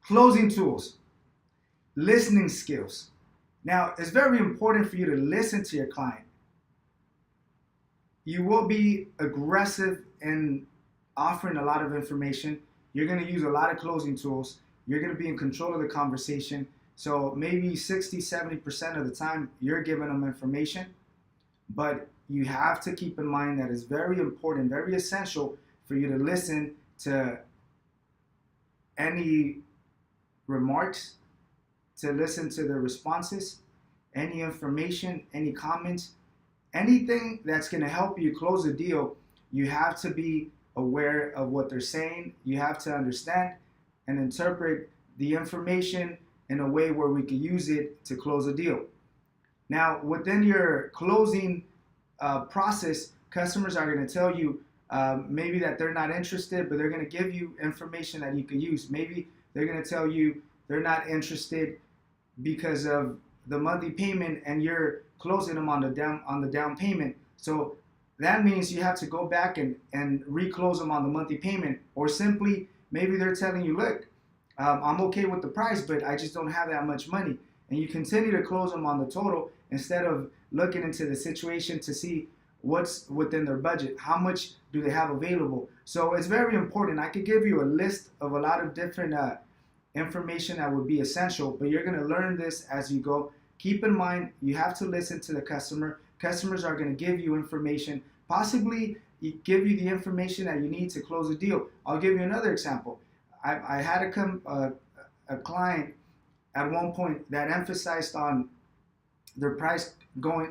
Closing tools, listening skills. Now, it's very important for you to listen to your client. You will be aggressive in offering a lot of information. You're going to use a lot of closing tools. You're going to be in control of the conversation. So maybe 60, 70% of the time you're giving them information, but you have to keep in mind that it's very important, very essential for you to listen to any remarks, to listen to the responses, any information, any comments, anything that's going to help you close a deal. You have to be aware of what they're saying. You have to understand and interpret the information in a way where we can use it to close a deal. Now, within your closing process, customers are going to tell you maybe that they're not interested, but they're going to give you information that you can use. Maybe they're going to tell you they're not interested because of the monthly payment, and you're closing them on the down payment. So that means you have to go back and reclose them on the monthly payment, or simply maybe they're telling you, look, I'm okay with the price, but I just don't have that much money. And you continue to close them on the total instead of looking into the situation to see what's within their budget. How much do they have available? So it's very important. I could give you a list of a lot of different information that would be essential, but you're going to learn this as you go. Keep in mind, you have to listen to the customer. Customers are going to give you information, possibly give you the information that you need to close a deal. I'll give you another example. I had a client at one point that emphasized on their price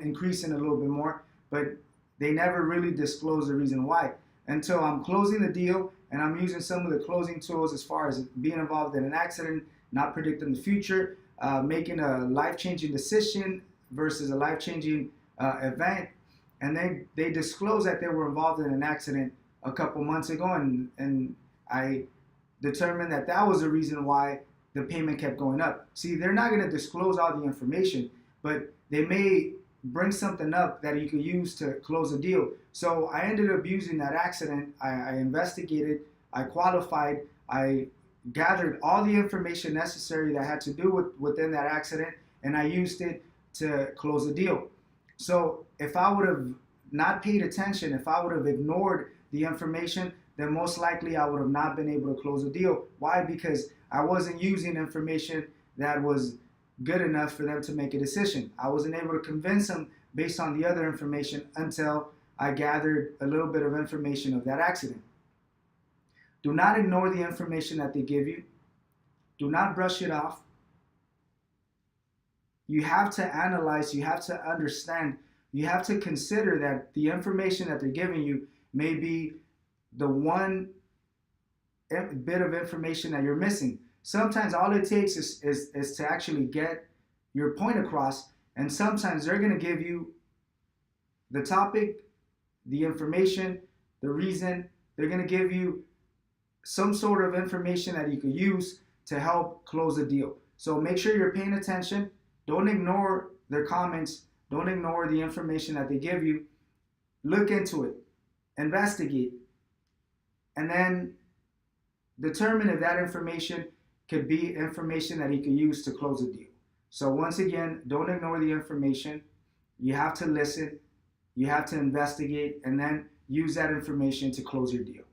increasing a little bit more, but they never really disclosed the reason why. Until I'm closing the deal and I'm using some of the closing tools as far as being involved in an accident, not predicting the future, making a life-changing decision versus a life-changing event. And then they disclosed that they were involved in an accident a couple months ago, and I determined that that was the reason why the payment kept going up. See, they're not going to disclose all the information, but they may bring something up that you could use to close a deal. So I ended up using that accident. I investigated, I qualified, I gathered all the information necessary that had to do within that accident, and I used it to close a deal. So if I would have not paid attention, if I would have ignored the information, then most likely I would have not been able to close a deal. Why? Because I wasn't using information that was good enough for them to make a decision. I wasn't able to convince them based on the other information until I gathered a little bit of information of that accident. Do not ignore the information that they give you. Do not brush it off. You have to analyze, you have to understand, you have to consider that the information that they're giving you may be the one bit of information that you're missing. Sometimes all it takes is to actually get your point across, and sometimes they're going to give you the topic, the information, the reason. They're going to give you some sort of information that you could use to help close a deal. So make sure you're paying attention. Don't ignore their comments. Don't ignore the information that they give you. Look into it. Investigate. And then determine if that information could be information that you could use to close a deal. So once again, don't ignore the information. You have to listen. You have to investigate, and then use that information to close your deal.